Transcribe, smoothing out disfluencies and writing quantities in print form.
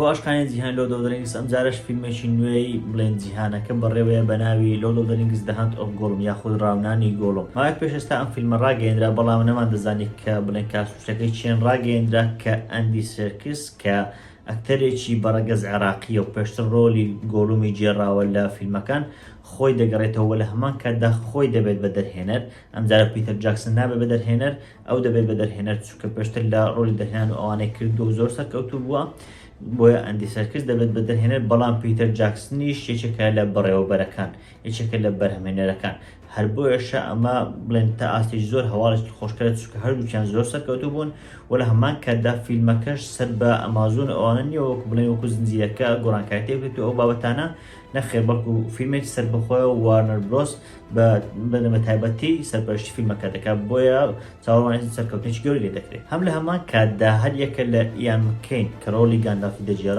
باش كان جیهان لۆ دۆدرینگس ئەم جارش فیلمێکی نوێی بڵێن جیهانەکە بەڕێوەیە بەناوی لۆ دۆدرینگس The Hunt of Gollum یاخود ڕاونانی گۆڵۆم. ماوەیەک پێش ئێستا ئەم فیلمە ڕاگەیەندرا بەڵام نەمان دەزانێت کە بڵێن کاسوشەکەی چێن ڕاگەیەندرا کە ئەندی سێرکس کە ئەکتەرێکی بەڕەگەز عێراقیە و پێشتر ڕۆلی گۆڵومی جێڕاوە لە فیلمەکان خۆی دەگەڕێتەوە لە هەمان کاتدا خۆی دەبێت بە دەرهێنەر. ئەمجارە پیتەر جاکسن نابێت بە دەرهێنەر ئەو دەبێت بە دەرهێنەر چونکە پێشتر لە ڕۆلی دەرهێنان و ئەوانەی کردو و زۆر سەرکەوتوو بووە بۆیە ئەندی سەرکس دەبێت بە دەرهێنەر بەڵام پیتەر جاکسنیش یەکێکە لە بەڕێوەبەرەکان یەکێکە لە بەرهەمێنەرەکان هەر بۆیەشە ئەمە بڵێن تا ئاستێکی زۆر هەواڵێکی خۆشکەرە چونکە هەردووکیان زۆر سەرکەوتوو بوون و لە هەمان کاتدا فیلمەکەش سەر بە ئەمازۆن ئەوانە نیە وەکو بڵێن وەکو زنجیرەکە گۆڕانکاریی بێت و ئەو بابەتانە نەخێر بەڵکو فیلمێکی سەر بەخۆیە و وارنەر برۆس بە تایبەتی سەرپەرشتی فیلمەکە دەکات بۆیە چاوەڕوانی سەرکەوتنێکی گەوری لێ دەکرێت. هەم لە هەمان کاتدا هەر یەکە لە ئیان مەککین کە ڕۆلی گاندالفی دەجێڕا